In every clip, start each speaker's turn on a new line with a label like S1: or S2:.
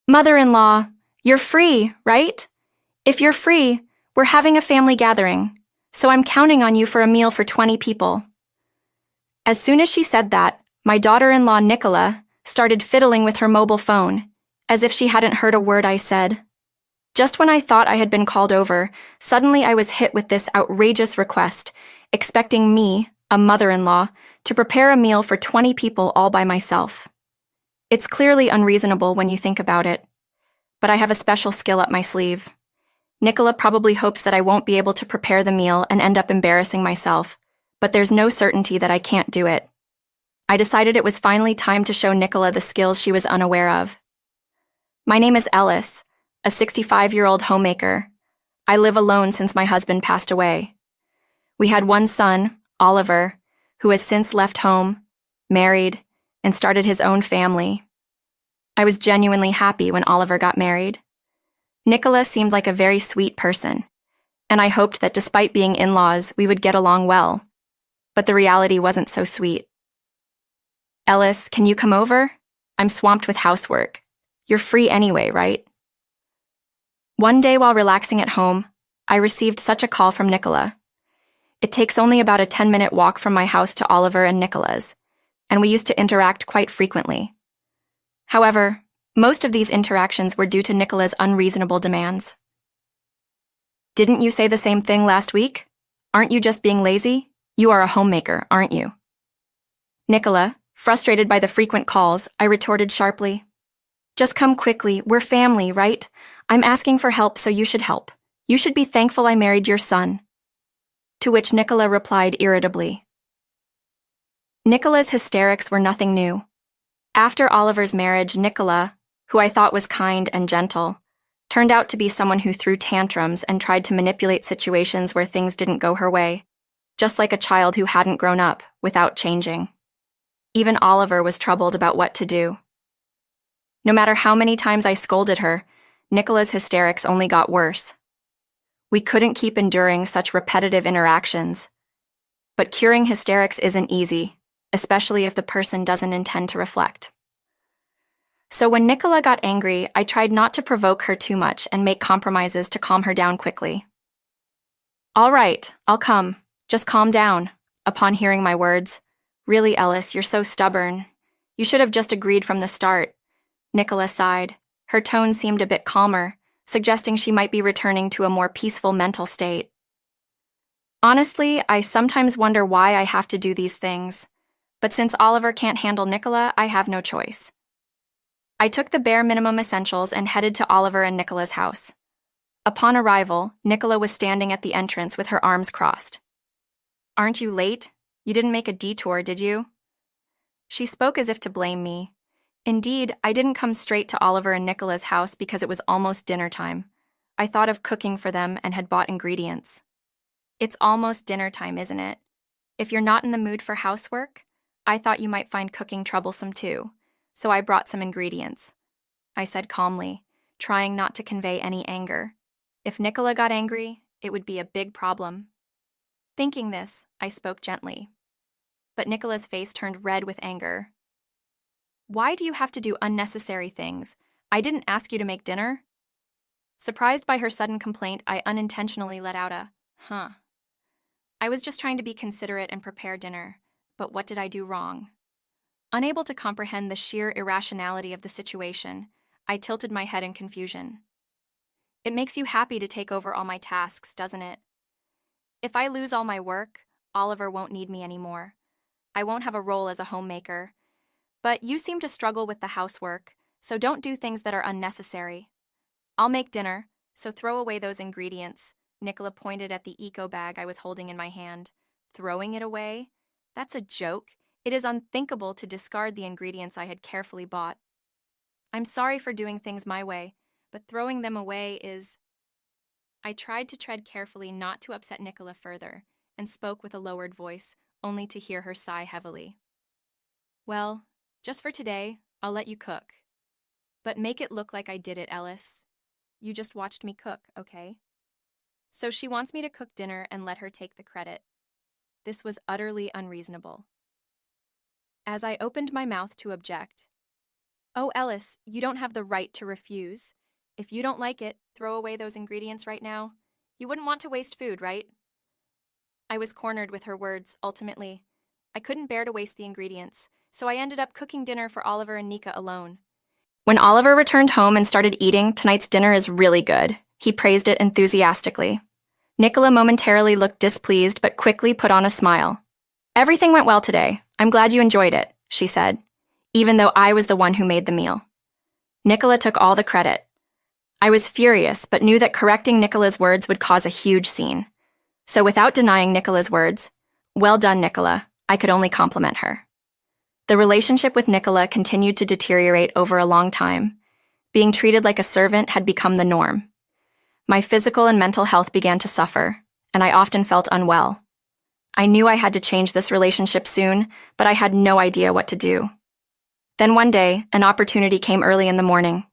S1: Mother-in-law, you're free, right? If you're free, we're having a family gathering, so I'm counting on you for a meal for 20 people. As soon as she said that, my daughter-in-law Nicola started fiddling with her mobile phone, as if she hadn't heard a word I said. Just when I thought I had been called over, suddenly I was hit with this outrageous request, expecting me, a mother-in-law, to prepare a meal for 20 people all by myself. It's clearly unreasonable when you think about it, but I have a special skill up my sleeve. Nicola probably hopes that I won't be able to prepare the meal and end up embarrassing myself, but there's no certainty that I can't do it. I decided it was finally time to show Nicola the skills she was unaware of. My name is Ellis, a 65-year-old homemaker. I live alone since my husband passed away. We had one son, Oliver, who has since left home, married, and started his own family. I was genuinely happy when Oliver got married. Nicola seemed like a very sweet person, and I hoped that despite being in-laws, we would get along well. But the reality wasn't so sweet. Ellis, can you come over? I'm swamped with housework. You're free anyway, right? One day while relaxing at home, I received such a call from Nicola. It takes only about a 10-minute walk from my house to Oliver and Nicola's, and we used to interact quite frequently. However, most of these interactions were due to Nicola's unreasonable demands. Didn't you say the same thing last week? Aren't you just being lazy? You are a homemaker, aren't you? Nicola, frustrated by the frequent calls, I retorted sharply. Just come quickly, we're family, right? I'm asking for help, so you should help. You should be thankful I married your son. To which Nicola replied irritably. Nicola's hysterics were nothing new. After Oliver's marriage, Nicola, who I thought was kind and gentle, turned out to be someone who threw tantrums and tried to manipulate situations where things didn't go her way, just like a child who hadn't grown up without changing. Even Oliver was troubled about what to do. No matter how many times I scolded her, Nicola's hysterics only got worse. We couldn't keep enduring such repetitive interactions. But curing hysterics isn't easy, especially if the person doesn't intend to reflect. So when Nicola got angry, I tried not to provoke her too much and make compromises to calm her down quickly. All right, I'll come. Just calm down. Upon hearing my words, really, Ellis, you're so stubborn. You should have just agreed from the start. Nicola sighed. Her tone seemed a bit calmer, suggesting she might be returning to a more peaceful mental state. Honestly, I sometimes wonder why I have to do these things. But since Oliver can't handle Nicola, I have no choice. I took the bare minimum essentials and headed to Oliver and Nicola's house. Upon arrival, Nicola was standing at the entrance with her arms crossed. Aren't you late? You didn't make a detour, did you? She spoke as if to blame me. Indeed, I didn't come straight to Oliver and Nicola's house because it was almost dinner time. I thought of cooking for them and had bought ingredients. It's almost dinner time, isn't it? If you're not in the mood for housework, I thought you might find cooking troublesome too, so I brought some ingredients. I said calmly, trying not to convey any anger. If Nicola got angry, it would be a big problem. Thinking this, I spoke gently. But Nicola's face turned red with anger. Why do you have to do unnecessary things? I didn't ask you to make dinner. Surprised by her sudden complaint, I unintentionally let out a, huh. I was just trying to be considerate and prepare dinner, but what did I do wrong? Unable to comprehend the sheer irrationality of the situation, I tilted my head in confusion. It makes you happy to take over all my tasks, doesn't it? If I lose all my work, Oliver won't need me anymore. I won't have a role as a homemaker. But you seem to struggle with the housework, so don't do things that are unnecessary. I'll make dinner, so throw away those ingredients. Nicola pointed at the eco bag I was holding in my hand. Throwing it away? That's a joke. It is unthinkable to discard the ingredients I had carefully bought. I'm sorry for doing things my way, but throwing them away is... I tried to tread carefully not to upset Nicola further, and spoke with a lowered voice, only to hear her sigh heavily. Well, just for today, I'll let you cook. But make it look like I did it, Ellis. You just watched me cook, okay? So she wants me to cook dinner and let her take the credit. This was utterly unreasonable. As I opened my mouth to object, Oh, Ellis, you don't have the right to refuse. If you don't like it, throw away those ingredients right now. You wouldn't want to waste food, right? I was cornered with her words, ultimately. I couldn't bear to waste the ingredients, so I ended up cooking dinner for Oliver and Nika alone. When Oliver returned home and started eating, tonight's dinner is really good. He praised it enthusiastically. Nicola momentarily looked displeased but quickly put on a smile. Everything went well today. I'm glad you enjoyed it, she said, even though I was the one who made the meal. Nicola took all the credit. I was furious but knew that correcting Nicola's words would cause a huge scene. So without denying Nicola's words, "Well done, Nicola," I could only compliment her. The relationship with Nicola continued to deteriorate over a long time. Being treated like a servant had become the norm. My physical and mental health began to suffer, and I often felt unwell. I knew I had to change this relationship soon, but I had no idea what to do. Then one day, an opportunity came early in the morning.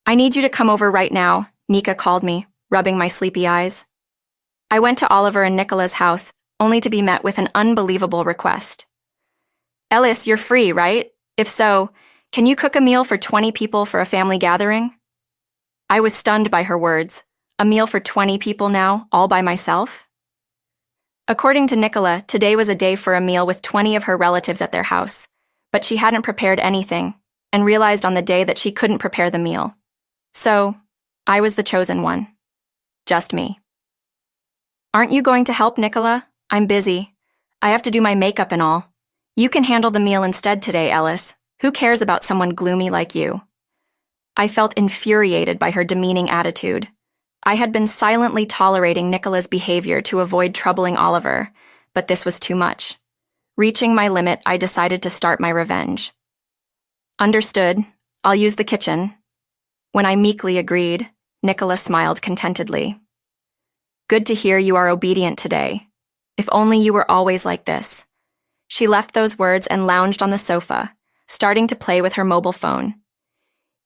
S1: "I need you to come over right now," Nika called me, rubbing my sleepy eyes. I went to Oliver and Nicola's house, only to be met with an unbelievable request. "Ellis, you're free, right? If so, can you cook a meal for 20 people for a family gathering?" I was stunned by her words. A meal for 20 people now, all by myself? According to Nicola, today was a day for a meal with 20 of her relatives at their house, but she hadn't prepared anything and realized on the day that she couldn't prepare the meal. So, I was the chosen one. Just me. "Aren't you going to help, Nicola? I'm busy. I have to do my makeup and all. You can handle the meal instead today, Ellis. Who cares about someone gloomy like you?" I felt infuriated by her demeaning attitude. I had been silently tolerating Nicola's behavior to avoid troubling Oliver, but this was too much. Reaching my limit, I decided to start my revenge. "Understood. I'll use the kitchen." When I meekly agreed, Nicola smiled contentedly. "Good to hear you are obedient today. If only you were always like this." She left those words and lounged on the sofa, starting to play with her mobile phone.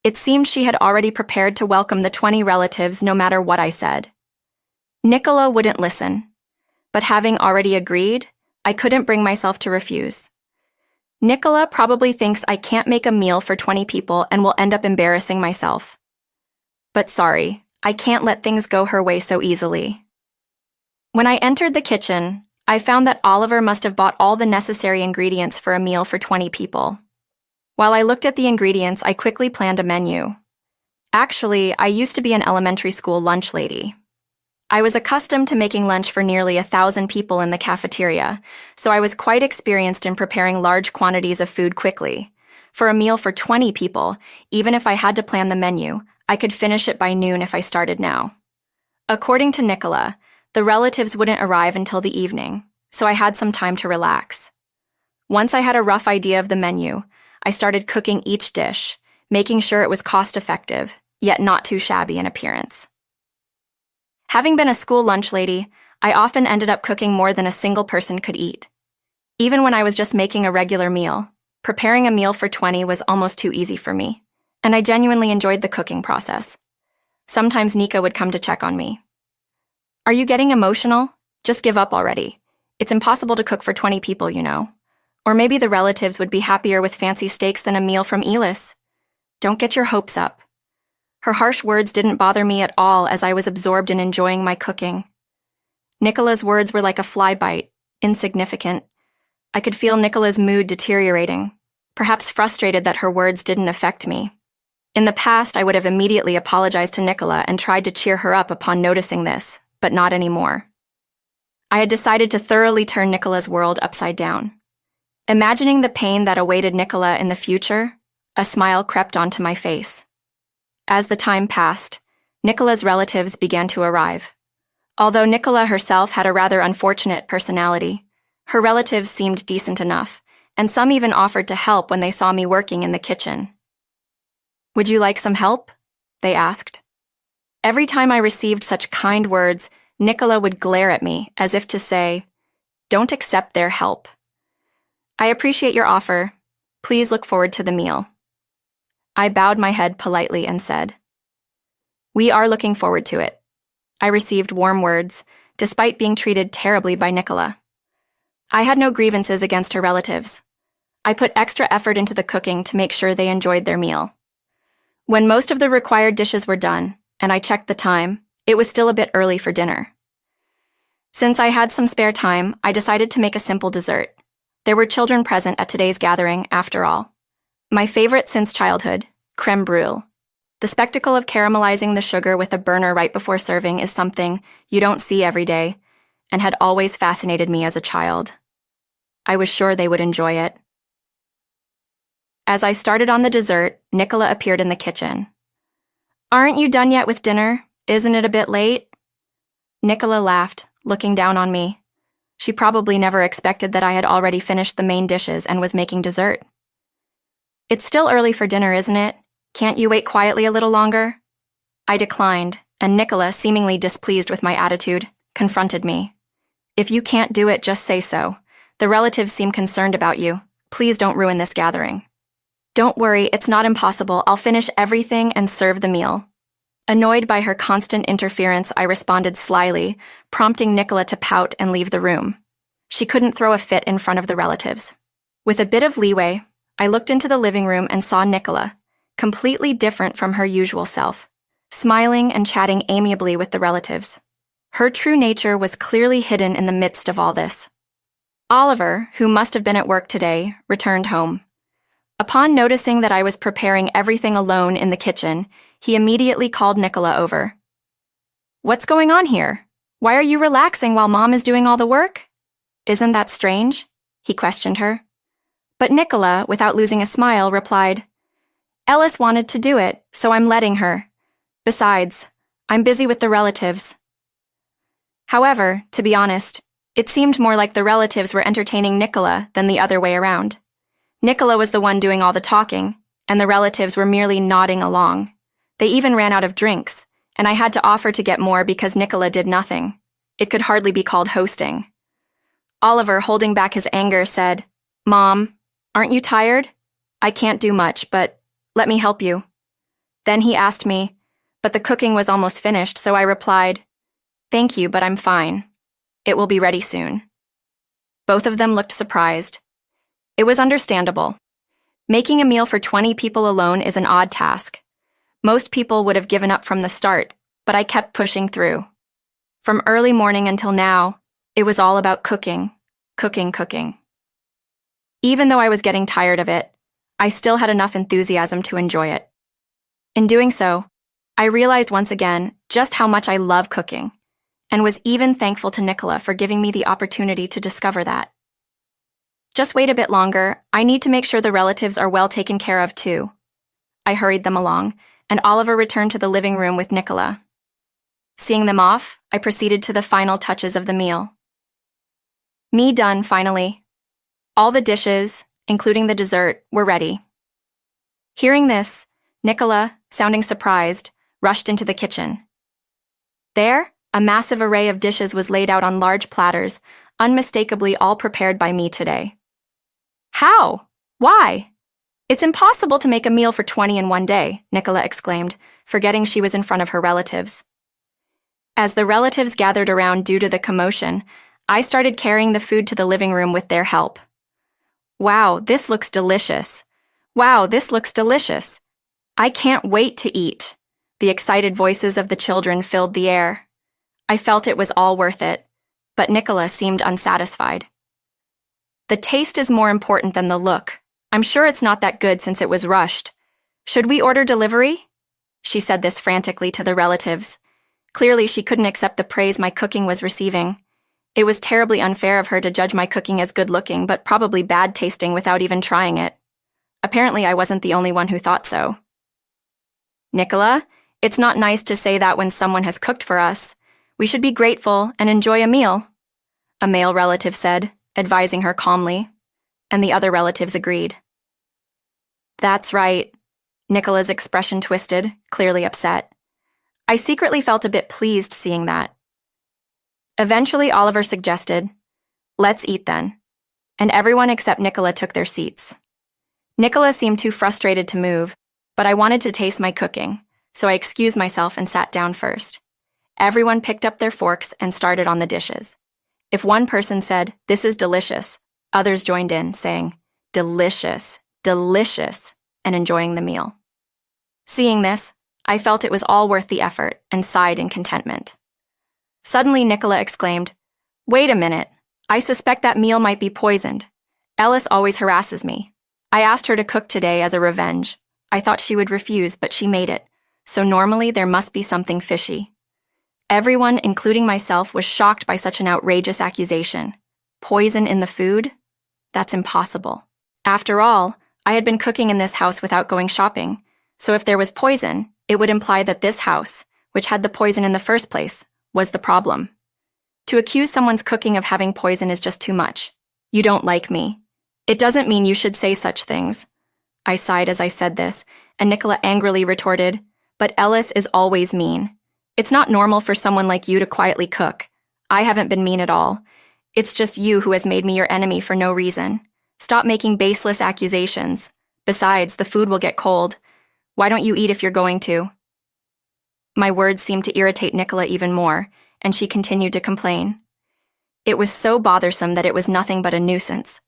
S1: It seemed she had already prepared to welcome the 20 relatives no matter what I said. Nicola wouldn't listen, but having already agreed, I couldn't bring myself to refuse. Nicola probably thinks I can't make a meal for 20 people and will end up embarrassing myself. But sorry, I can't let things go her way so easily. When I entered the kitchen, I found that Oliver must have bought all the necessary ingredients for a meal for 20 people. While I looked at the ingredients, I quickly planned a menu. Actually, I used to be an elementary school lunch lady. I was accustomed to making lunch for nearly 1,000 people in the cafeteria, so I was quite experienced in preparing large quantities of food quickly. For a meal for 20 people, even if I had to plan the menu, I could finish it by noon if I started now. According to Nicola, the relatives wouldn't arrive until the evening, so I had some time to relax. Once I had a rough idea of the menu, I started cooking each dish, making sure it was cost-effective, yet not too shabby in appearance. Having been a school lunch lady, I often ended up cooking more than a single person could eat. Even when I was just making a regular meal, preparing a meal for 20 was almost too easy for me, and I genuinely enjoyed the cooking process. Sometimes Nika would come to check on me. "Are you getting emotional? Just give up already. It's impossible to cook for 20 people, you know. Or maybe the relatives would be happier with fancy steaks than a meal from Elis. Don't get your hopes up." Her harsh words didn't bother me at all as I was absorbed in enjoying my cooking. Nicola's words were like a fly bite, insignificant. I could feel Nicola's mood deteriorating, perhaps frustrated that her words didn't affect me. In the past, I would have immediately apologized to Nicola and tried to cheer her up upon noticing this, but not anymore. I had decided to thoroughly turn Nicola's world upside down. Imagining the pain that awaited Nicola in the future, a smile crept onto my face. As the time passed, Nicola's relatives began to arrive. Although Nicola herself had a rather unfortunate personality, her relatives seemed decent enough, and some even offered to help when they saw me working in the kitchen. "Would you like some help?" they asked. Every time I received such kind words, Nicola would glare at me as if to say, "Don't accept their help." "I appreciate your offer. Please look forward to the meal." I bowed my head politely and said, "We are looking forward to it." I received warm words, despite being treated terribly by Nicola. I had no grievances against her relatives. I put extra effort into the cooking to make sure they enjoyed their meal. When most of the required dishes were done, and I checked the time, it was still a bit early for dinner. Since I had some spare time, I decided to make a simple dessert. There were children present at today's gathering, after all. My favorite since childhood, crème brûlée. The spectacle of caramelizing the sugar with a burner right before serving is something you don't see every day, and had always fascinated me as a child. I was sure they would enjoy it. As I started on the dessert, Nicola appeared in the kitchen. "Aren't you done yet with dinner? Isn't it a bit late?" Nicola laughed, looking down on me. She probably never expected that I had already finished the main dishes and was making dessert. "It's still early for dinner, isn't it? Can't you wait quietly a little longer?" I declined, and Nicola, seemingly displeased with my attitude, confronted me. "If you can't do it, just say so. The relatives seem concerned about you. Please don't ruin this gathering." "Don't worry, it's not impossible. I'll finish everything and serve the meal." Annoyed by her constant interference, I responded slyly, prompting Nicola to pout and leave the room. She couldn't throw a fit in front of the relatives. With a bit of leeway, I looked into the living room and saw Nicola, completely different from her usual self, smiling and chatting amiably with the relatives. Her true nature was clearly hidden in the midst of all this. Oliver, who must have been at work today, returned home. Upon noticing that I was preparing everything alone in the kitchen, he immediately called Nicola over. "What's going on here? Why are you relaxing while Mom is doing all the work? Isn't that strange?" he questioned her. But Nicola, without losing a smile, replied, "Ellis wanted to do it, so I'm letting her. Besides, I'm busy with the relatives." However, to be honest, it seemed more like the relatives were entertaining Nicola than the other way around. Nicola was the one doing all the talking, and the relatives were merely nodding along. They even ran out of drinks, and I had to offer to get more because Nicola did nothing. It could hardly be called hosting. Oliver, holding back his anger, said, "Mom, aren't you tired? I can't do much, but let me help you." Then he asked me, but the cooking was almost finished, so I replied, "Thank you, but I'm fine. It will be ready soon." Both of them looked surprised. It was understandable. Making a meal for 20 people alone is an odd task. Most people would have given up from the start, but I kept pushing through. From early morning until now, it was all about cooking, cooking, cooking. Even though I was getting tired of it, I still had enough enthusiasm to enjoy it. In doing so, I realized once again just how much I love cooking, and was even thankful to Nicola for giving me the opportunity to discover that. Just wait a bit longer. I need to make sure the relatives are well taken care of too. I hurried them along, and Oliver returned to the living room with Nicola. Seeing them off, I proceeded to the final touches of the meal. Me done, finally. All the dishes, including the dessert, were ready. Hearing this, Nicola, sounding surprised, rushed into the kitchen. There, a massive array of dishes was laid out on large platters, unmistakably all prepared by me today. "How? Why? It's impossible to make a meal for 20 in one day," Nicola exclaimed, forgetting she was in front of her relatives. As the relatives gathered around due to the commotion, I started carrying the food to the living room with their help. "Wow, this looks delicious. Wow, this looks delicious. I can't wait to eat." The excited voices of the children filled the air. I felt it was all worth it, but Nicola seemed unsatisfied. "The taste is more important than the look. I'm sure it's not that good since it was rushed. Should we order delivery?" She said this frantically to the relatives. Clearly, she couldn't accept the praise my cooking was receiving. It was terribly unfair of her to judge my cooking as good-looking, but probably bad-tasting without even trying it. Apparently, I wasn't the only one who thought so. "Nicola, it's not nice to say that when someone has cooked for us. We should be grateful and enjoy a meal," a male relative said, advising her calmly, and the other relatives agreed. "That's right." Nicola's expression twisted, clearly upset. I secretly felt a bit pleased seeing that. Eventually, Oliver suggested, "Let's eat then," and everyone except Nicola took their seats. Nicola seemed too frustrated to move, but I wanted to taste my cooking, so I excused myself and sat down first. Everyone picked up their forks and started on the dishes. If one person said, "This is delicious," others joined in, saying, delicious, delicious, and enjoying the meal. Seeing this, I felt it was all worth the effort and sighed in contentment. Suddenly, Nicola exclaimed, "Wait a minute. I suspect that meal might be poisoned. Ellis always harasses me. I asked her to cook today as a revenge. I thought she would refuse, but she made it. So normally there must be something fishy." Everyone, including myself, was shocked by such an outrageous accusation. Poison in the food? That's impossible. After all, I had been cooking in this house without going shopping, so if there was poison, it would imply that this house, which had the poison in the first place, was the problem. To accuse someone's cooking of having poison is just too much. You don't like me. It doesn't mean you should say such things. I sighed as I said this, and Nicola angrily retorted, "But Ellis is always mean. It's not normal for someone like you to quietly cook. I haven't been mean at all. It's just you who has made me your enemy for no reason. Stop making baseless accusations. Besides, the food will get cold. Why don't you eat if you're going to?" My words seemed to irritate Nicola even more, and she continued to complain. It was so bothersome that it was nothing but a nuisance.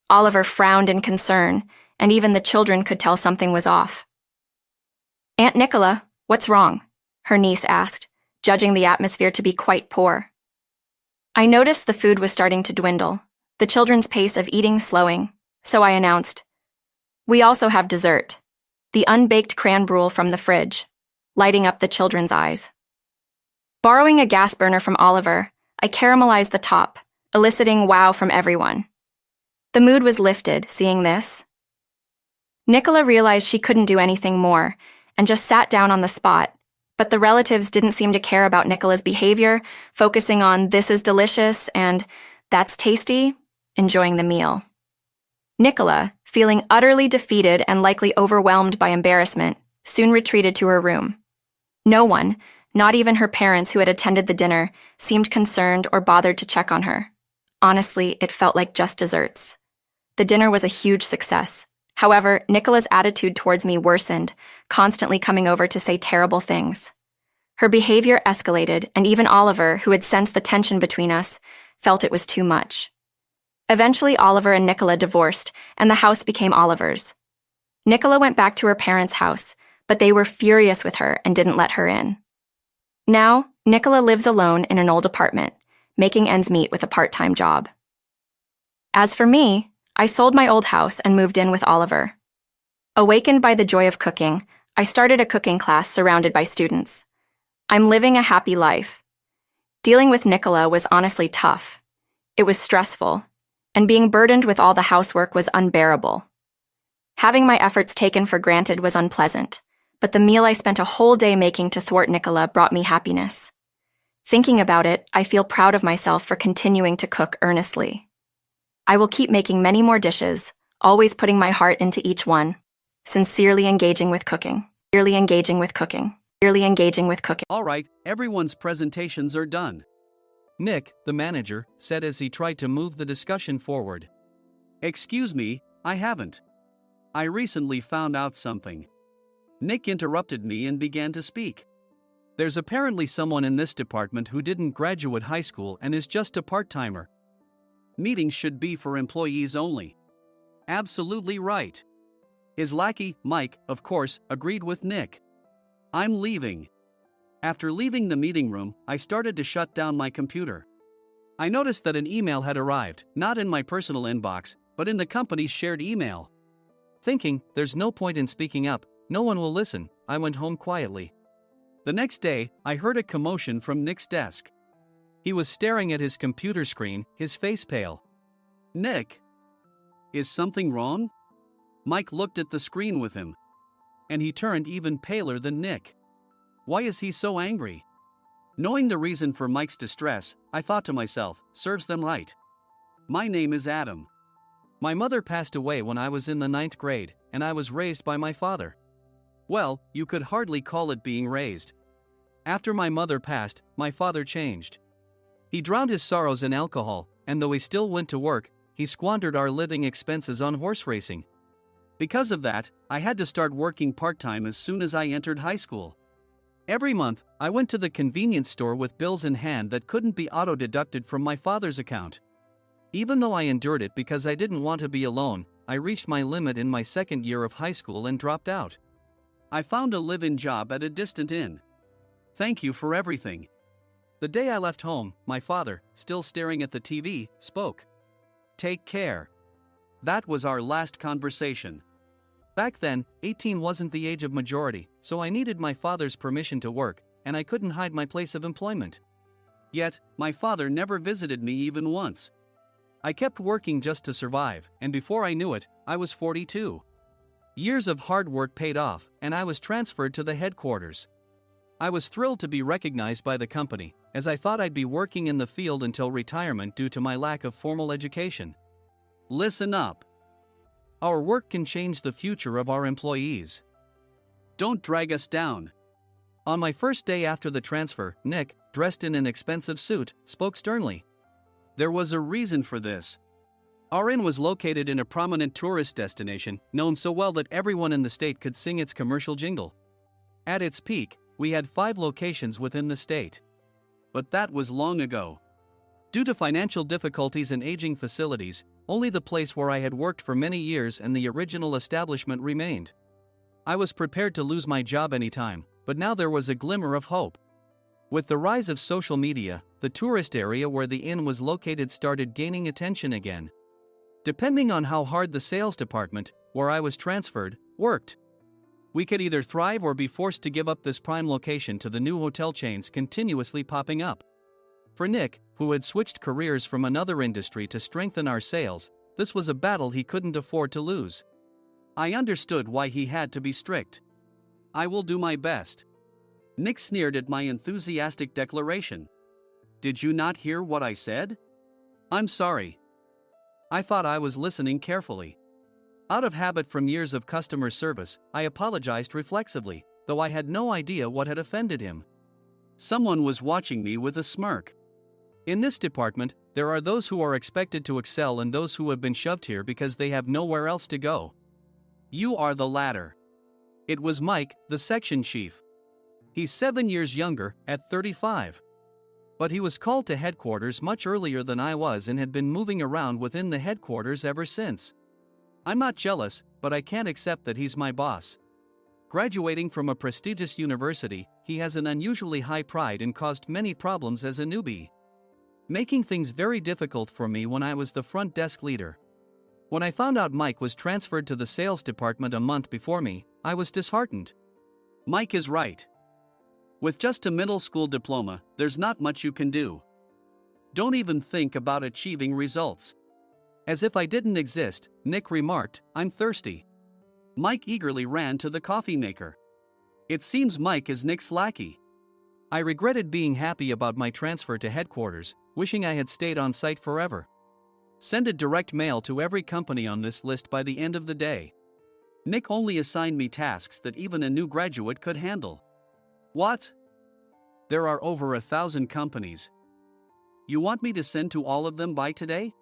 S1: Oliver frowned in concern, and even the children could tell something was off. "Aunt Nicola, what's wrong?" her niece asked, judging the atmosphere to be quite poor. I noticed the food was starting to dwindle, the children's pace of eating slowing, so I announced, "We also have dessert, the unbaked cran brûlée from the fridge," lighting up the children's eyes. Borrowing a gas burner from Oliver, I caramelized the top, eliciting wow from everyone. The mood was lifted, seeing this. Nicola realized she couldn't do anything more, and just sat down on the spot, but the relatives didn't seem to care about Nicola's behavior, focusing on "this is delicious" and "that's tasty," enjoying the meal. Nicola, feeling utterly defeated and likely overwhelmed by embarrassment, soon retreated to her room. No one, not even her parents who had attended the dinner, seemed concerned or bothered to check on her. Honestly, it felt like just desserts. The dinner was a huge success. However, Nicola's attitude towards me worsened, constantly coming over to say terrible things. Her behavior escalated, and even Oliver, who had sensed the tension between us, felt it was too much. Eventually, Oliver and Nicola divorced, and the house became Oliver's. Nicola went back to her parents' house, but they were furious with her and didn't let her in. Now, Nicola lives alone in an old apartment, making ends meet with a part-time job. As for me, I sold my old house and moved in with Oliver. Awakened by the joy of cooking, I started a cooking class surrounded by students. I'm living a happy life. Dealing with Nicola was honestly tough. It was stressful, and being burdened with all the housework was unbearable. Having my efforts taken for granted was unpleasant, but the meal I spent a whole day making to thwart Nicola brought me happiness. Thinking about it, I feel proud of myself for continuing to cook earnestly. I will keep making many more dishes, always putting my heart into each one, sincerely engaging with cooking, sincerely engaging with cooking, sincerely engaging with cooking.
S2: All right, everyone's presentations are done. Nick, the manager, said as he tried to move the discussion forward. "Excuse me, I haven't. I recently found out something." Nick interrupted me and began to speak. "There's apparently someone in this department who didn't graduate high school and is just a part-timer. Meetings should be for employees only." Absolutely right. His lackey, Mike, of course, agreed with Nick. "I'm leaving." After leaving the meeting room, I started to shut down my computer. I noticed that an email had arrived, not in my personal inbox, but in the company's shared email. Thinking, there's no point in speaking up, no one will listen, I went home quietly. The next day, I heard a commotion from Nick's desk. He was staring at his computer screen, his face pale. "Nick, is something wrong?" Mike looked at the screen with him. And he turned even paler than Nick. Why is he so angry? Knowing the reason for Mike's distress, I thought to myself, serves them right. My name is Adam. My mother passed away when I was in the 9th grade, and I was raised by my father. Well, you could hardly call it being raised. After my mother passed, my father changed. He drowned his sorrows in alcohol, and though he still went to work, he squandered our living expenses on horse racing. Because of that, I had to start working part-time as soon as I entered high school. Every month, I went to the convenience store with bills in hand that couldn't be auto-deducted from my father's account. Even though I endured it because I didn't want to be alone, I reached my limit in my second year of high school and dropped out. I found a live-in job at a distant inn. Thank you for everything. The day I left home, my father, still staring at the TV, spoke. Take care. That was our last conversation. Back then, 18 wasn't the age of majority, so I needed my father's permission to work, and I couldn't hide my place of employment. Yet, my father never visited me even once. I kept working just to survive, and before I knew it, I was 42. Years of hard work paid off, and I was transferred to the headquarters. I was thrilled to be recognized by the company, as I thought I'd be working in the field until retirement due to my lack of formal education. Listen up. Our work can change the future of our employees. Don't drag us down. On my first day after the transfer, Nick, dressed in an expensive suit, spoke sternly. There was a reason for this. Our inn was located in a prominent tourist destination, known so well that everyone in the state could sing its commercial jingle. At its peak, we had 5 locations within the state. But that was long ago. Due to financial difficulties and aging facilities, only the place where I had worked for many years and the original establishment remained. I was prepared to lose my job anytime, but now there was a glimmer of hope. With the rise of social media, the tourist area where the inn was located started gaining attention again. Depending on how hard the sales department, where I was transferred, worked, we could either thrive or be forced to give up this prime location to the new hotel chains continuously popping up. For Nick, who had switched careers from another industry to strengthen our sales, this was a battle he couldn't afford to lose. I understood why he had to be strict. I will do my best. Nick sneered at my enthusiastic declaration. Did you not hear what I said? I'm sorry. I thought I was listening carefully. Out of habit from years of customer service, I apologized reflexively, though I had no idea what had offended him. Someone was watching me with a smirk. In this department, there are those who are expected to excel and those who have been shoved here because they have nowhere else to go. You are the latter. It was Mike, the section chief. He's 7 years younger, at 35. But he was called to headquarters much earlier than I was and had been moving around within the headquarters ever since. I'm not jealous, but I can't accept that he's my boss. Graduating from a prestigious university, he has an unusually high pride and caused many problems as a newbie, making things very difficult for me when I was the front desk leader. When I found out Mike was transferred to the sales department a month before me, I was disheartened. Mike is right. With just a middle school diploma, there's not much you can do. Don't even think about achieving results. As if I didn't exist, Nick remarked, I'm thirsty. Mike eagerly ran to the coffee maker. It seems Mike is Nick's lackey. I regretted being happy about my transfer to headquarters, wishing I had stayed on site forever. Send a direct mail to every company on this list by the end of the day. Nick only assigned me tasks that even a new graduate could handle. What? There are over 1,000 companies. You want me to send to all of them by today?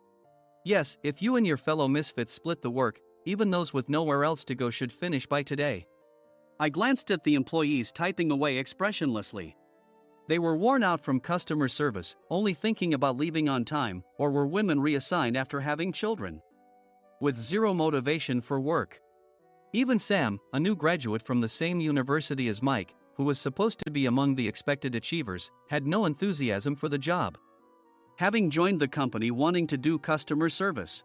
S2: Yes, if you and your fellow misfits split the work, even those with nowhere else to go should finish by today. I glanced at the employees typing away expressionlessly. They were worn out from customer service, only thinking about leaving on time, or were women reassigned after having children, with zero motivation for work. Even Sam, a new graduate from the same university as Mike, who was supposed to be among the expected achievers, had no enthusiasm for the job, having joined the company wanting to do customer service.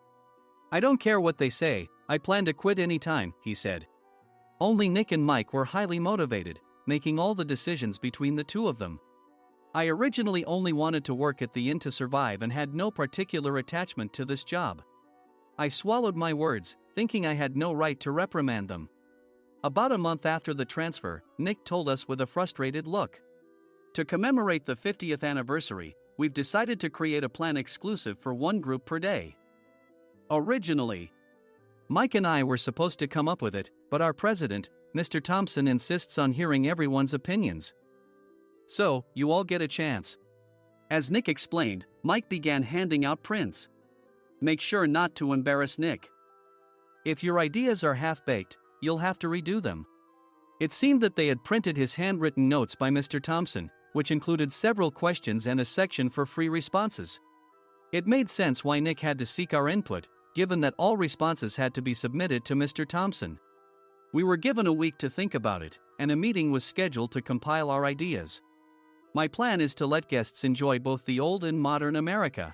S2: I don't care what they say, I plan to quit anytime, he said. Only Nick and Mike were highly motivated, making all the decisions between the two of them. I originally only wanted to work at the inn to survive and had no particular attachment to this job. I swallowed my words, thinking I had no right to reprimand them. About a month after the transfer, Nick told us with a frustrated look. To commemorate the 50th anniversary, we've decided to create a plan exclusive for one group per day. Originally, Mike and I were supposed to come up with it, but our president, Mr. Thompson, insists on hearing everyone's opinions. So, you all get a chance. As Nick explained, Mike began handing out prints. Make sure not to embarrass Nick. If your ideas are half-baked, you'll have to redo them. It seemed that they had printed his handwritten notes by Mr. Thompson, which included several questions and a section for free responses. It made sense why Nick had to seek our input, given that all responses had to be submitted to Mr. Thompson. We were given a week to think about it, and a meeting was scheduled to compile our ideas. My plan is to let guests enjoy both the old and modern America.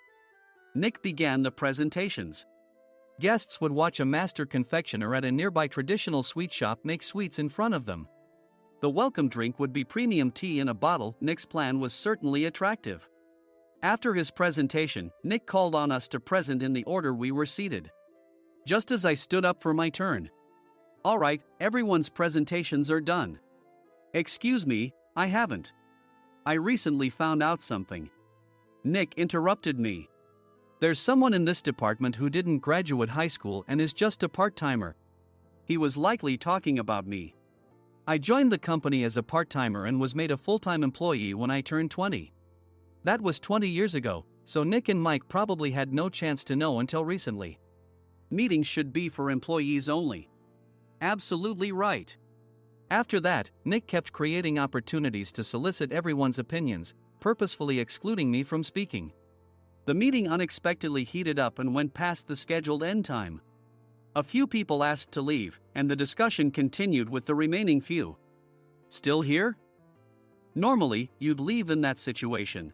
S2: Nick began the presentations. Guests would watch a master confectioner at a nearby traditional sweet shop make sweets in front of them. The welcome drink would be premium tea in a bottle. Nick's plan was certainly attractive. After his presentation, Nick called on us to present in the order we were seated. Just as I stood up for my turn. "All right, everyone's presentations are done." "Excuse me, I haven't. I recently found out something." Nick interrupted me. "There's someone in this department who didn't graduate high school and is just a part-timer." He was likely talking about me. I joined the company as a part-timer and was made a full-time employee when I turned 20. That was 20 years ago, so Nick and Mike probably had no chance to know until recently. Meetings should be for employees only. Absolutely right. After that, Nick kept creating opportunities to solicit everyone's opinions, purposefully excluding me from speaking. The meeting unexpectedly heated up and went past the scheduled end time. A few people asked to leave, and the discussion continued with the remaining few. "Still here?" Normally, you'd leave in that situation.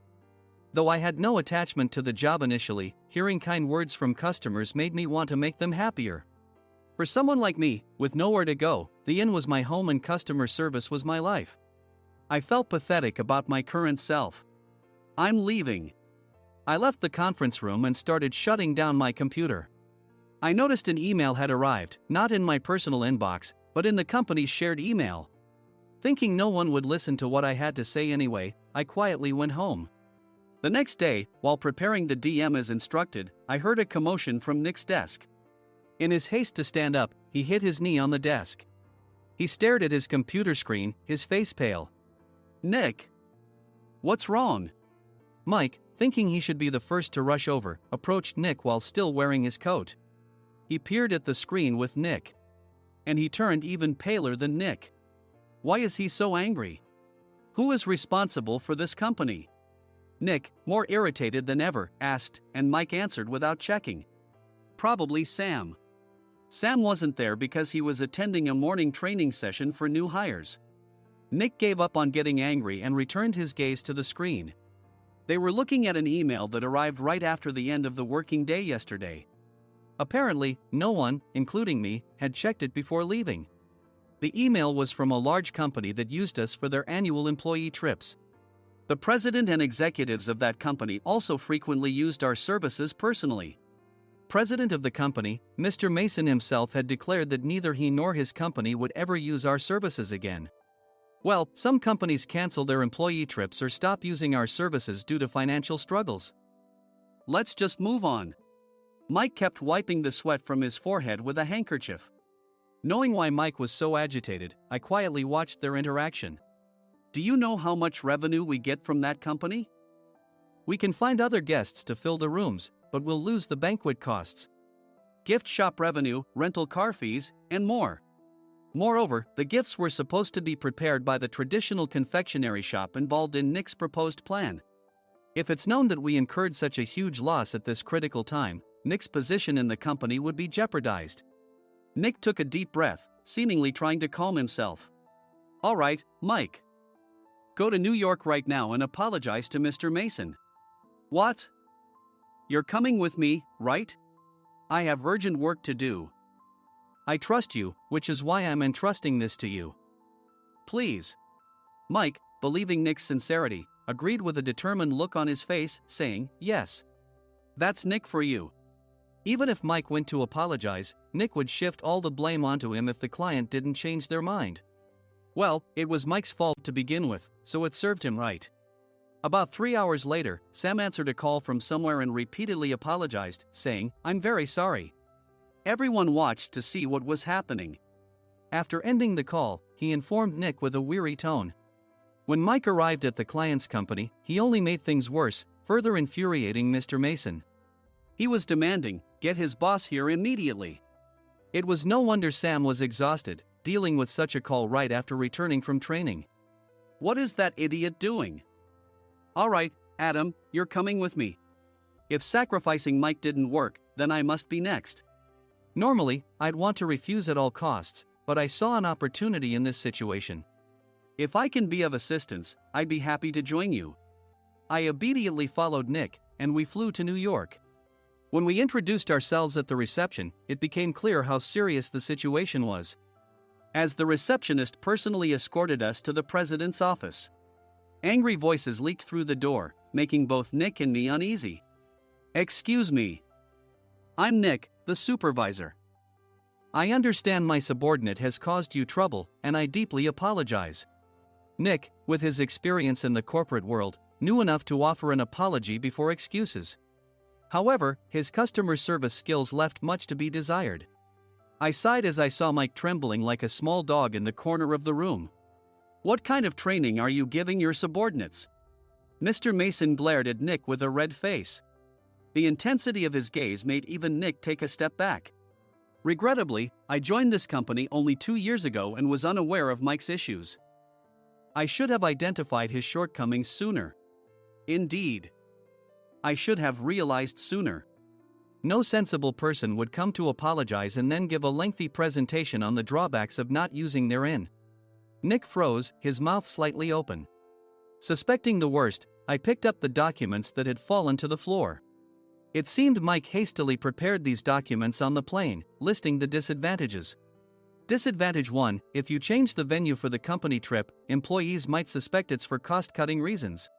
S2: Though I had no attachment to the job initially, hearing kind words from customers made me want to make them happier. For someone like me, with nowhere to go, the inn was my home and customer service was my life. I felt pathetic about my current self. "I'm leaving." I left the conference room and started shutting down my computer. I noticed an email had arrived, not in my personal inbox, but in the company's shared email. Thinking no one would listen to what I had to say anyway, I quietly went home. The next day, while preparing the DM as instructed, I heard a commotion from Nick's desk. In his haste to stand up, he hit his knee on the desk. He stared at his computer screen, his face pale. "Nick! What's wrong?" Mike, thinking he should be the first to rush over, approached Nick while still wearing his coat. He peered at the screen with Nick. And he turned even paler than Nick. Why is he so angry? Who is responsible for this company? Nick, more irritated than ever, asked, and Mike answered without checking. "Probably Sam." Sam wasn't there because he was attending a morning training session for new hires. Nick gave up on getting angry and returned his gaze to the screen. They were looking at an email that arrived right after the end of the working day yesterday. Apparently, no one, including me, had checked it before leaving. The email was from a large company that used us for their annual employee trips. The president and executives of that company also frequently used our services personally. President of the company, Mr. Mason himself, had declared that neither he nor his company would ever use our services again. Well, some companies cancel their employee trips or stop using our services due to financial struggles. Let's just move on. Mike kept wiping the sweat from his forehead with a handkerchief. Knowing why Mike was so agitated, I quietly watched their interaction. "Do you know how much revenue we get from that company? We can find other guests to fill the rooms, but we'll lose the banquet costs, gift shop revenue, rental car fees, and more. Moreover, the gifts were supposed to be prepared by the traditional confectionery shop involved in Nick's proposed plan. If it's known that we incurred such a huge loss at this critical time, Nick's position in the company would be jeopardized." Nick took a deep breath, seemingly trying to calm himself. "All right, Mike. Go to New York right now and apologize to Mr. Mason." "What? You're coming with me, right? I have urgent work to do." "I trust you, which is why I'm entrusting this to you. Please." Mike, believing Nick's sincerity, agreed with a determined look on his face, saying, "Yes. That's Nick for you." Even if Mike went to apologize, Nick would shift all the blame onto him if the client didn't change their mind. Well, it was Mike's fault to begin with, so it served him right. About 3 hours later, Sam answered a call from somewhere and repeatedly apologized, saying, "I'm very sorry." Everyone watched to see what was happening. After ending the call, he informed Nick with a weary tone. When Mike arrived at the client's company, he only made things worse, further infuriating Mr. Mason. He was demanding, "Get his boss here immediately." It was no wonder Sam was exhausted, dealing with such a call right after returning from training. "What is that idiot doing?" "All right, Adam, you're coming with me." If sacrificing Mike didn't work, then I must be next. Normally, I'd want to refuse at all costs, but I saw an opportunity in this situation. If I can be of assistance, I'd be happy to join you. I immediately followed Nick, and we flew to New York. When we introduced ourselves at the reception, it became clear how serious the situation was, as the receptionist personally escorted us to the president's office. Angry voices leaked through the door, making both Nick and me uneasy. "Excuse me. I'm Nick, the supervisor. I understand my subordinate has caused you trouble, and I deeply apologize." Nick, with his experience in the corporate world, knew enough to offer an apology before excuses. However, his customer service skills left much to be desired. I sighed as I saw Mike trembling like a small dog in the corner of the room. "What kind of training are you giving your subordinates?" Mr. Mason glared at Nick with a red face. The intensity of his gaze made even Nick take a step back. Regrettably, I joined this company only 2 years ago and was unaware of Mike's issues. I should have identified his shortcomings sooner. Indeed, I should have realized sooner. No sensible person would come to apologize and then give a lengthy presentation on the drawbacks of not using their in. Nick froze, his mouth slightly open. Suspecting the worst, I picked up the documents that had fallen to the floor. It seemed Mike hastily prepared these documents on the plane, listing the disadvantages. Disadvantage 1: if you change the venue for the company trip, employees might suspect it's for cost-cutting reasons,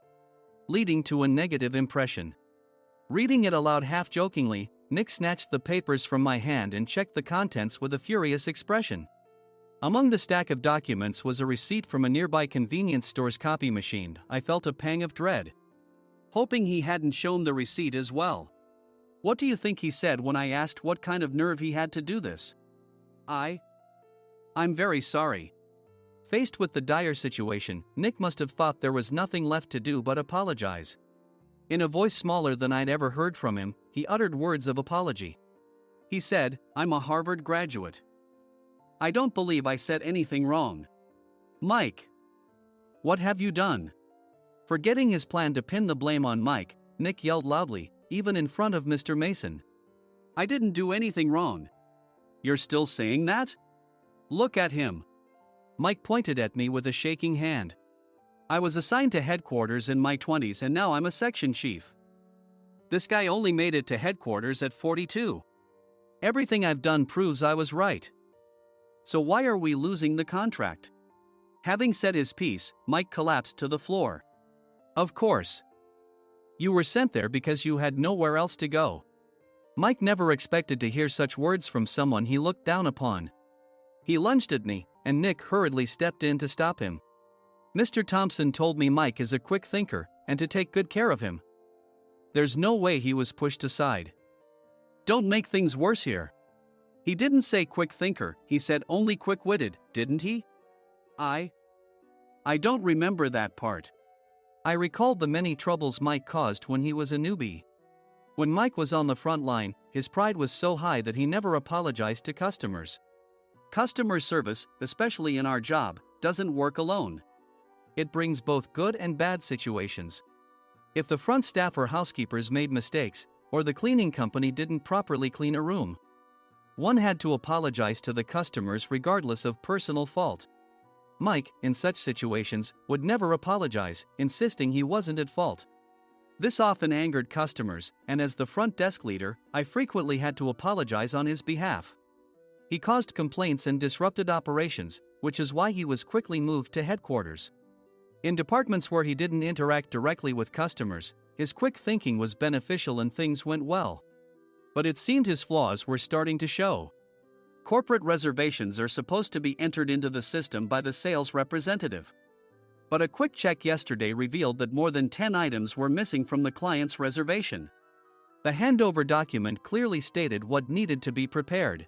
S2: leading to a negative impression. Reading it aloud half-jokingly, Nick snatched the papers from my hand and checked the contents with a furious expression. Among the stack of documents was a receipt from a nearby convenience store's copy machine. I felt a pang of dread, hoping he hadn't shown the receipt as well. What do you think he said when I asked what kind of nerve he had to do this? I'm very sorry." Faced with the dire situation, Nick must have thought there was nothing left to do but apologize. In a voice smaller than I'd ever heard from him, he uttered words of apology. He said, "I'm a Harvard graduate. I don't believe I said anything wrong." "Mike, what have you done?" Forgetting his plan to pin the blame on Mike, Nick yelled loudly, even in front of Mr. Mason. "I didn't do anything wrong." "You're still saying that? Look at him." Mike pointed at me with a shaking hand. "I was assigned to headquarters in my 20s and now I'm a section chief. This guy only made it to headquarters at 42. Everything I've done proves I was right. So why are we losing the contract?" Having said his piece, Mike collapsed to the floor. "Of course. You were sent there because you had nowhere else to go." Mike never expected to hear such words from someone he looked down upon. He lunged at me, and Nick hurriedly stepped in to stop him. "Mr. Thompson told me Mike is a quick thinker, and to take good care of him." There's no way he was pushed aside. "Don't make things worse here. He didn't say quick thinker, he said only quick-witted, didn't he?" I don't remember that part." I recalled the many troubles Mike caused when he was a newbie. When Mike was on the front line, his pride was so high that he never apologized to customers. Customer service, especially in our job, doesn't work alone. It brings both good and bad situations. If the front staff or housekeepers made mistakes, or the cleaning company didn't properly clean a room, one had to apologize to the customers regardless of personal fault. Mike, in such situations, would never apologize, insisting he wasn't at fault. This often angered customers, and as the front desk leader, I frequently had to apologize on his behalf. He caused complaints and disrupted operations, which is why he was quickly moved to headquarters. In departments where he didn't interact directly with customers, his quick thinking was beneficial and things went well. But it seemed his flaws were starting to show. Corporate reservations are supposed to be entered into the system by the sales representative. But a quick check yesterday revealed that more than 10 items were missing from the client's reservation. The handover document clearly stated what needed to be prepared.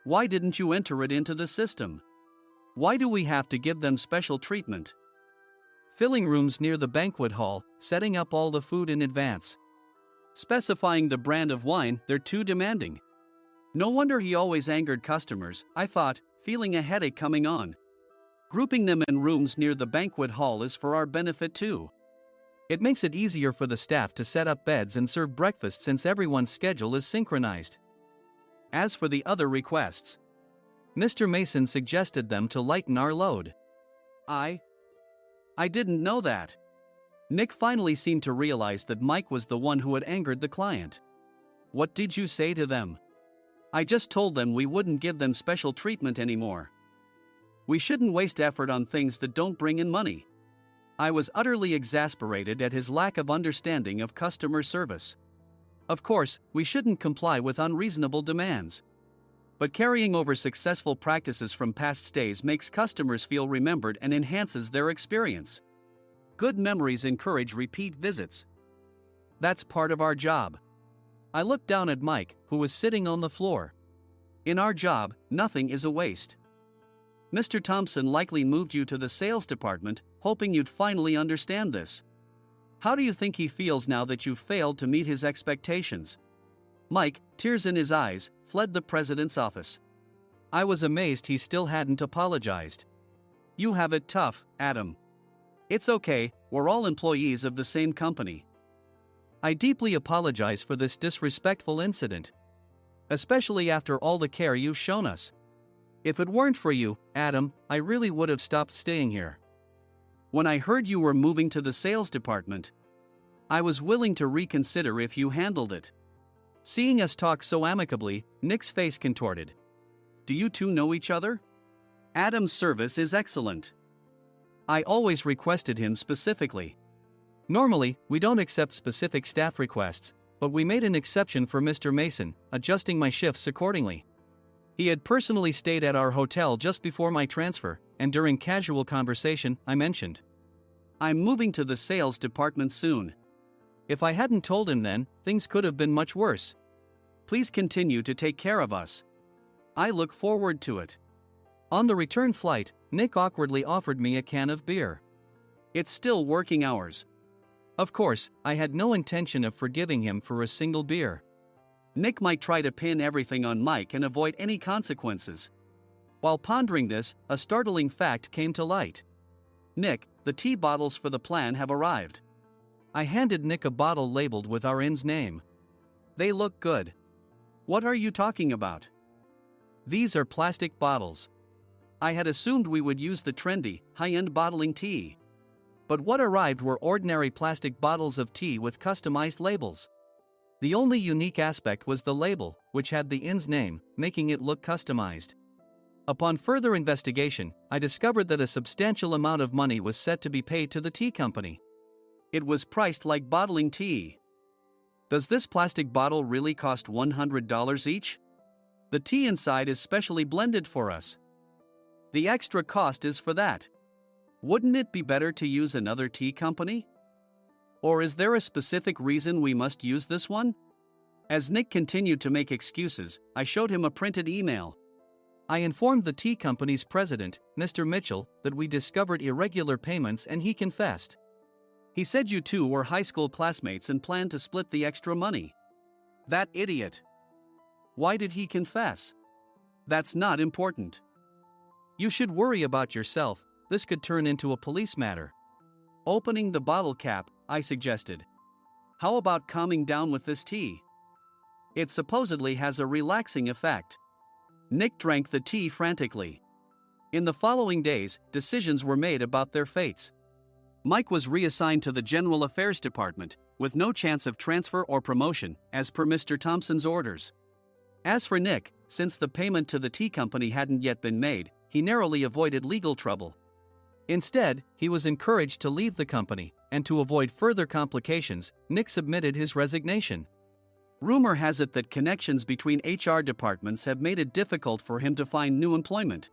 S2: Why didn't you enter it into the system? Why do we have to give them special treatment? Filling rooms near the banquet hall, setting up all the food in advance. Specifying the brand of wine, they're too demanding. No wonder he always angered customers, I thought, feeling a headache coming on. Grouping them in rooms near the banquet hall is for our benefit too. It makes it easier for the staff to set up beds and serve breakfast since everyone's schedule is synchronized. As for the other requests, Mr. Mason suggested them to lighten our load. I didn't know that. Nick finally seemed to realize that Mike was the one who had angered the client. What did you say to them? I just told them we wouldn't give them special treatment anymore. We shouldn't waste effort on things that don't bring in money. I was utterly exasperated at his lack of understanding of customer service. Of course, we shouldn't comply with unreasonable demands. But carrying over successful practices from past stays makes customers feel remembered and enhances their experience. Good memories encourage repeat visits. That's part of our job. I looked down at Mike, who was sitting on the floor. In our job, nothing is a waste. Mr. Thompson likely moved you to the sales department, hoping you'd finally understand this. How do you think he feels now that you've failed to meet his expectations? Mike, tears in his eyes, fled the president's office. I was amazed he still hadn't apologized. You have it tough, Adam. It's okay, we're all employees of the same company. I deeply apologize for this disrespectful incident. Especially after all the care you've shown us. If it weren't for you, Adam, I really would have stopped staying here. When I heard you were moving to the sales department, I was willing to reconsider if you handled it. Seeing us talk so amicably, Nick's face contorted. Do you two know each other? Adam's service is excellent. I always requested him specifically. Normally, we don't accept specific staff requests, but we made an exception for Mr. Mason, adjusting my shifts accordingly. He had personally stayed at our hotel just before my transfer, and during casual conversation, I mentioned, I'm moving to the sales department soon. If I hadn't told him then, things could have been much worse. Please continue to take care of us. I look forward to it. On the return flight, Nick awkwardly offered me a can of beer. It's still working hours. Of course, I had no intention of forgiving him for a single beer. Nick might try to pin everything on Mike and avoid any consequences. While pondering this, a startling fact came to light. Nick, the tea bottles for the plan have arrived. I handed Nick a bottle labeled with our inn's name. They look good. What are you talking about? These are plastic bottles. I had assumed we would use the trendy, high-end bottling tea. But what arrived were ordinary plastic bottles of tea with customized labels. The only unique aspect was the label, which had the inn's name, making it look customized. Upon further investigation, I discovered that a substantial amount of money was set to be paid to the tea company. It was priced like bottling tea. Does this plastic bottle really cost $100 each? The tea inside is specially blended for us. The extra cost is for that. Wouldn't it be better to use another tea company? Or is there a specific reason we must use this one? As Nick continued to make excuses, I showed him a printed email. I informed the tea company's president, Mr. Mitchell, that we discovered irregular payments and he confessed. He said you two were high school classmates and planned to split the extra money. That idiot. Why did he confess? That's not important. You should worry about yourself, this could turn into a police matter. Opening the bottle cap, I suggested. How about calming down with this tea? It supposedly has a relaxing effect. Nick drank the tea frantically. In the following days, decisions were made about their fates. Mike was reassigned to the General Affairs Department, with no chance of transfer or promotion, as per Mr. Thompson's orders. As for Nick, since the payment to the tea company hadn't yet been made, he narrowly avoided legal trouble. Instead, he was encouraged to leave the company, and to avoid further complications, Nick submitted his resignation. Rumor has it that connections between HR departments have made it difficult for him to find new employment.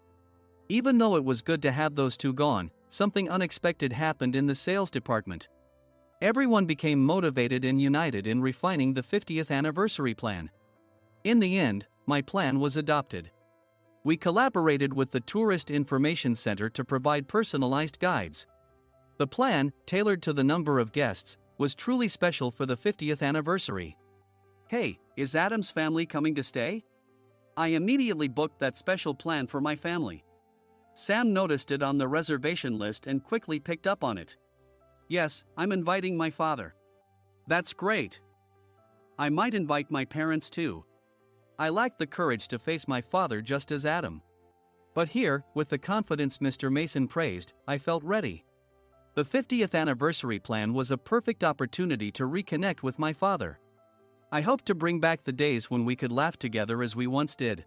S2: Even though it was good to have those two gone, something unexpected happened in the sales department. Everyone became motivated and united in refining the 50th anniversary plan. In the end, my plan was adopted. We collaborated with the Tourist Information Center to provide personalized guides. The plan, tailored to the number of guests, was truly special for the 50th anniversary. Hey, is Adam's family coming to stay? I immediately booked that special plan for my family. Sam noticed it on the reservation list and quickly picked up on it. Yes, I'm inviting my father. That's great. I might invite my parents too. I lacked the courage to face my father just as Adam. But here, with the confidence Mr. Mason praised, I felt ready. The 50th anniversary plan was a perfect opportunity to reconnect with my father. I hoped to bring back the days when we could laugh together as we once did.